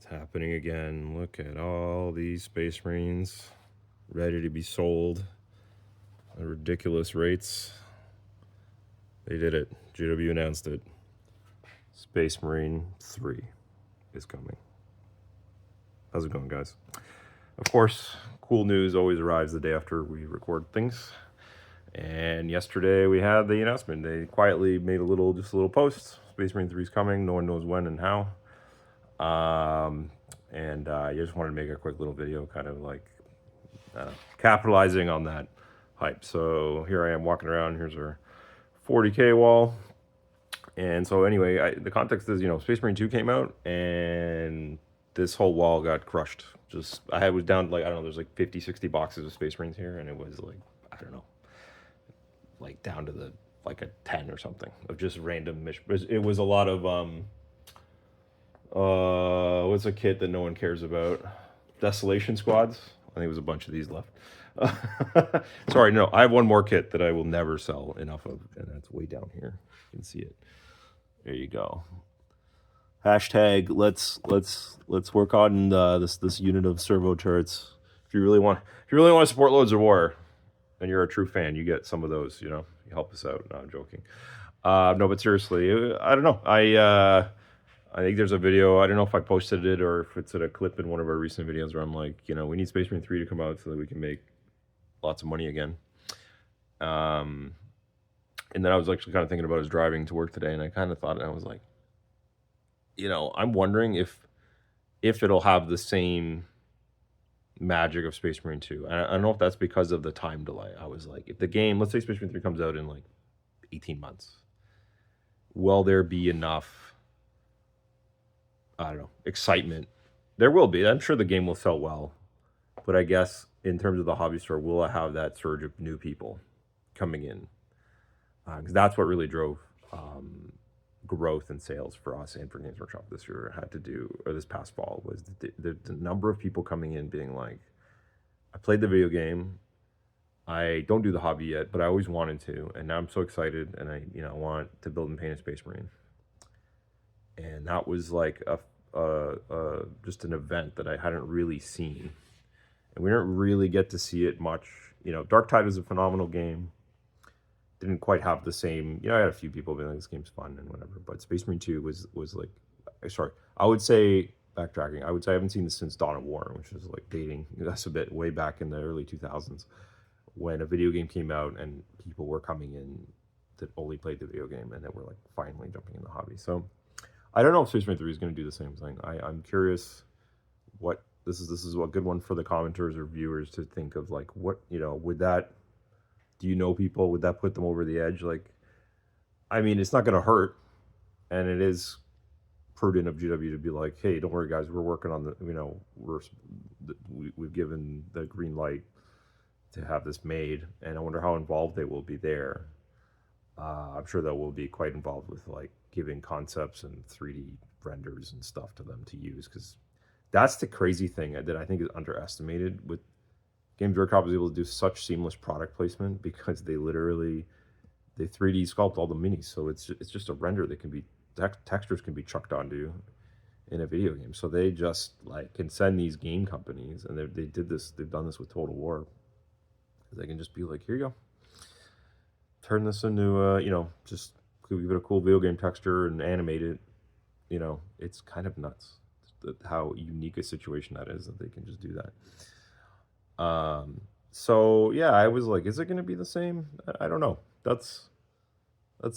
happening again. Look at all these Space Marines ready to be sold at ridiculous rates. They did it. GW announced it. Space Marine 3 is coming. How's it going, guys? Of course, cool news always arrives the day after we record things. And yesterday we had the announcement. They quietly made just a little post. Space Marine 3 is coming. No one knows when and how. I just wanted to make a quick little video, kind of like capitalizing on that hype. So here I am walking around. Here's our 40K wall. And so anyway, the context is, Space Marine 2 came out, and this whole wall got crushed. I was down to there's like 50, 60 boxes of Space Marines here, and it was like, I don't know, like down to like a 10 or something of just random It was a lot of what's a kit that no one cares about? Desolation Squads. I think it was a bunch of these left. Sorry, no, I have one more kit that I will never sell enough of, and that's way down here. You can see it. There you go. Hashtag let's work on this unit of servo turrets. If you really want to support Lords of War, and you're a true fan, you get some of those. You help us out. No, I'm joking. No, but seriously, I don't know. I think there's a video. I don't know if I posted it or if it's a clip in one of our recent videos where I'm like, we need Space Marine 3 to come out so that we can make lots of money again. And then I was actually kind of thinking about driving to work today, and I kind of thought, and I was like, I'm wondering if it'll have the same magic of Space Marine 2. I don't know if that's because of the time delay. I was like, if the game, let's say Space Marine 3 comes out in like 18 months, will there be enough, I don't know, excitement? There will be. I'm sure the game will sell well. But I guess in terms of the hobby store, will it have that surge of new people coming in? Because that's what really drove growth in sales for us and for Games Workshop this year this past fall, was the number of people coming in being like, I played the video game, I don't do the hobby yet, but I always wanted to, and now I'm so excited, and I want to build and paint a Space Marine. And that was like just an event that I hadn't really seen, and we didn't really get to see it much. Dark Tide was a phenomenal game. Didn't quite have the same, I had a few people being like, this game's fun and whatever, but Space Marine 2 was like, sorry, I would say, backtracking, I haven't seen this since Dawn of War, which is like dating us a bit, way back in the early 2000s, when a video game came out and people were coming in that only played the video game and then were like finally jumping in the hobby. So I don't know if Space Marine 3 is going to do the same thing. I'm curious what, this is a good one for the commenters or viewers to think of, like, what, would that, do you know people, would that put them over the edge? Like, I mean, it's not going to hurt, and it is prudent of GW to be like, hey, don't worry, guys, we're working on we've given the green light to have this made, and I wonder how involved they will be there. I'm sure that we'll be quite involved with like giving concepts and 3D renders and stuff to them to use, because that's the crazy thing that I think is underestimated with Games Workshop. Is able to do such seamless product placement because they 3D sculpt all the minis, so it's just a render that can be textures can be chucked onto in a video game. So they just like can send these game companies, and they've done this with Total War. They can just be like, here you go, turn this into just give it a cool video game texture and animate it. It's kind of nuts how unique a situation that is, that they can just do that. So yeah, I was like, is it going to be the same? I don't know. That's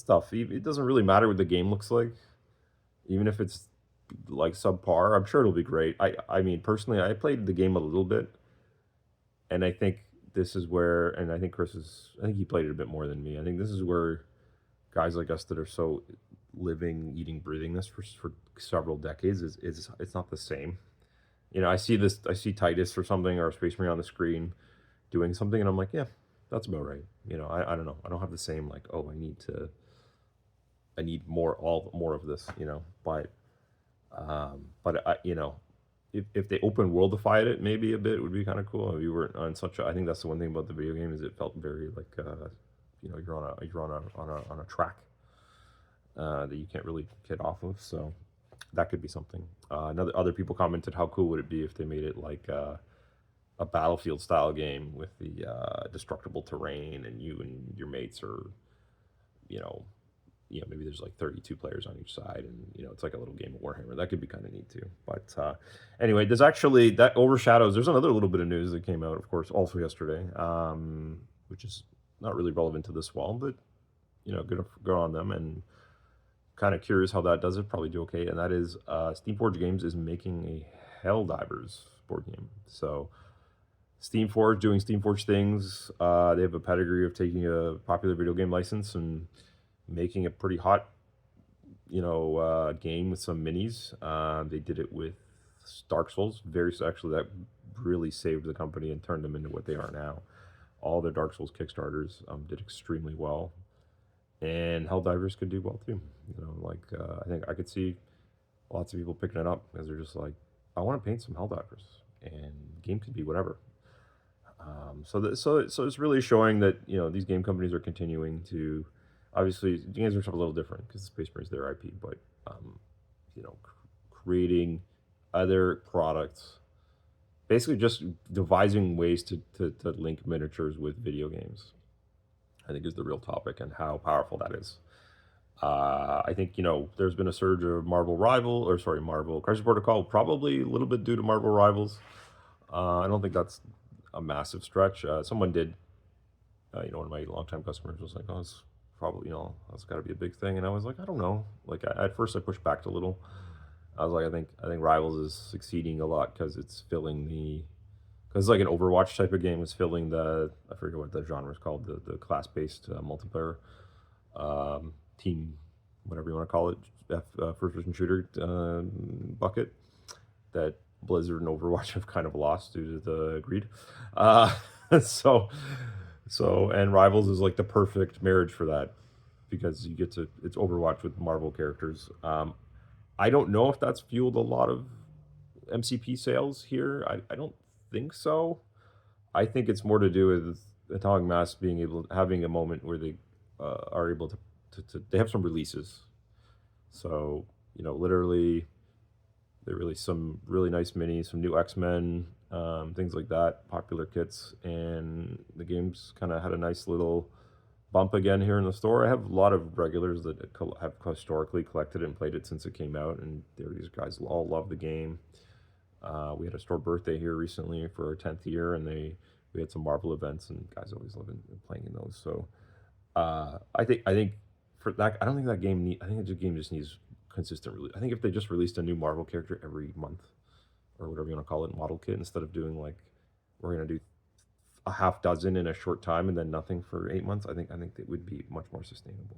tough. It doesn't really matter what the game looks like, even if it's like subpar. I'm sure it'll be great. I mean, personally, I played the game a little bit, and I think this is where, and I think I think he played it a bit more than me. I think this is where guys like us that are so living, eating, breathing this for several decades it's not the same. I see Titus or something, or Space Marine on the screen doing something, and I'm like, yeah, that's about right. I don't know. I don't have the same like, oh, I need more of this, but if they open worldify it maybe a bit, it would be kind of cool. If you were on I think that's the one thing about the video game, is it felt very like you're on a track that you can't really get off of. So That could be something. Other people commented, how cool would it be if they made it like a Battlefield style game with the destructible terrain, and you and your mates are, you know, maybe there's like 32 players on each side, and it's like a little game of Warhammer. That could be kind of neat too. But anyway, there's actually that overshadows. There's another little bit of news that came out, of course, also yesterday, which is not really relevant to this wall, but good go on them, and kind of curious how that does it. Probably do okay. And that is Steamforge Games is making a Helldivers board game. So Steamforge doing Steamforge things. They have a pedigree of taking a popular video game license and making a pretty hot, game with some minis. They did it with Dark Souls. Actually, that really saved the company and turned them into what they are now. All their Dark Souls Kickstarters did extremely well, and Helldivers could do well too. I think I could see lots of people picking it up because they're just like, I want to paint some Helldivers, and the game could be whatever. So it's really showing that these game companies are continuing to, obviously games are a little different because Space Marine's their IP, but creating other products, basically just devising ways to link miniatures with video games, I think is the real topic, and how powerful that is. I think there's been a surge of Marvel Crisis Protocol, probably a little bit due to Marvel Rivals. I don't think that's a massive stretch. Someone did, one of my longtime customers was like, "Oh, it's probably that's got to be a big thing," and I was like, "I don't know." Like at first, I pushed back a little. I was like, I think Rivals is succeeding a lot because it's like an Overwatch type of game. Is filling I forget what the genre is called, the class based multiplayer team, whatever you want to call it, first person shooter bucket that Blizzard and Overwatch have kind of lost due to the greed. So and Rivals is like the perfect marriage for that, because it's Overwatch with Marvel characters. I don't know if that's fueled a lot of MCP sales here. I don't think so. I think it's more to do with Atomic Mass having a moment where they are able to they have some releases. So literally, they released some really nice minis, some new X-Men, things like that, popular kits, and the game's kind of had a nice little bump again here in the store. I have a lot of regulars that have historically collected it and played it since it came out, and these guys all love the game. We had a store birthday here recently for our 10th year, and we had some Marvel events, and guys always love playing in those. So I think for that, I don't think that game I think the game just needs consistent release. I think if they just released a new Marvel character every month, or whatever you want to call it, model kit, instead of doing like, we're gonna do a half dozen in a short time and then nothing for 8 months, I think it would be much more sustainable.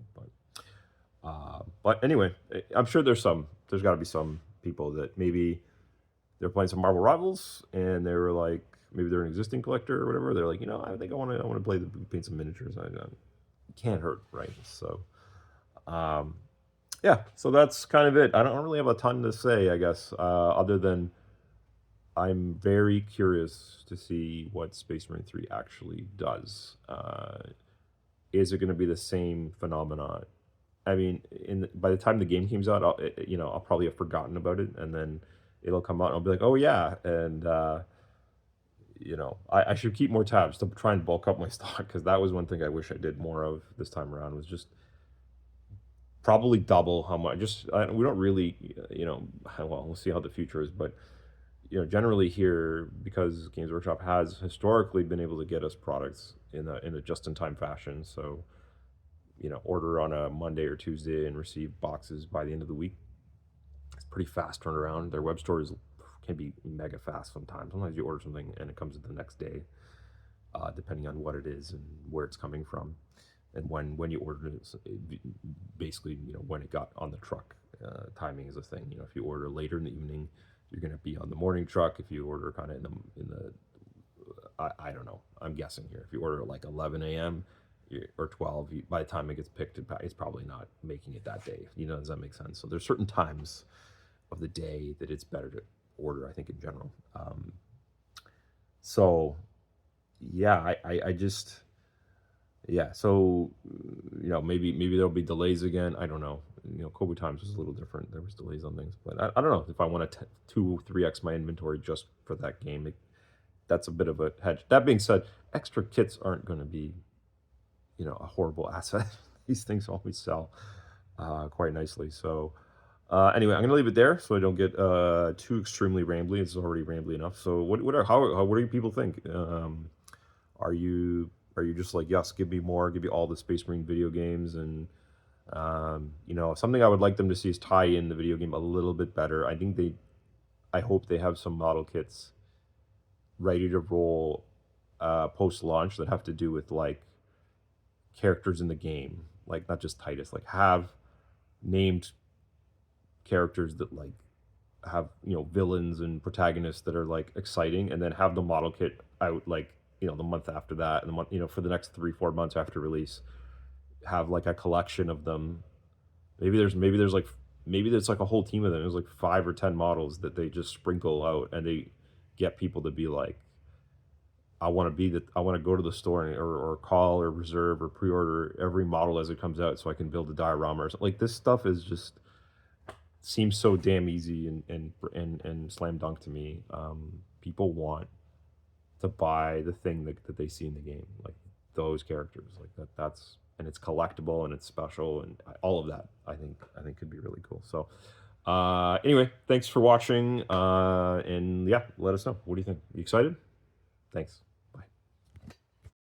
But anyway, I'm sure there's got to be some people that maybe they're playing some Marvel Rivals and they were like, maybe they're an existing collector or whatever. They're like, I think I want to paint some miniatures. Can't hurt, right? So, yeah. So that's kind of it. I don't really have a ton to say, I guess, other than I'm very curious to see what Space Marine 3 actually does. Is it going to be the same phenomenon? I mean, by the time the game comes out, I'll probably have forgotten about it, and then it'll come out, and I'll be like, oh yeah, and I should keep more tabs to try and bulk up my stock, because that was one thing I wish I did more of this time around, was just probably double how much. We don't really, well, we'll see how the future is, but generally here, because Games Workshop has historically been able to get us products in a just-in-time fashion, so order on a Monday or Tuesday and receive boxes by the end of the week. It's pretty fast turnaround. Their web stores can be mega fast sometimes. Sometimes you order something and it comes the next day, depending on what it is and where it's coming from, and when you ordered it. Basically, when it got on the truck. Timing is a thing. If you order later in the evening, you're going to be on the morning truck. If you order kind of in the I don't know, I'm guessing here. If you order at like 11 a.m. or 12, by the time it gets picked, it's probably not making it that day. Does that make sense? So there's certain times of the day that it's better to order, I think, in general. So yeah, I just, yeah. So maybe there'll be delays again. I don't know. COVID times was a little different. There was delays on things, but I don't know if I want to 2-3x my inventory just for that game. That's a bit of a hedge. That being said, extra kits aren't going to be, a horrible asset. These things always sell quite nicely. So anyway, I'm gonna leave it there so I don't get too extremely rambly. It's already rambly enough. So what do you people think? Are you just like, yes, give me more, give me all the Space Marine video games, and something I would like them to see is tie in the video game a little bit better. I hope they have some model kits ready to roll post launch that have to do with like characters in the game, like not just Titus, like have named characters that like have villains and protagonists that are like exciting, and then have the model kit out like the month after that, and the month for the next 3-4 months after release, have like a collection of them. Maybe there's like a whole team of them. There's like 5 or 10 models that they just sprinkle out, and they get people to be like, I want to go to the store or call or reserve or pre-order every model as it comes out so I can build a diorama or something. Like, this stuff is just seems so damn easy and slam dunk to me. People want to buy the thing that they see in the game, like those characters, like that's and it's collectible and it's special, and all of that I think could be really cool. So anyway, thanks for watching, and yeah, let us know. What do you think? You excited? Thanks.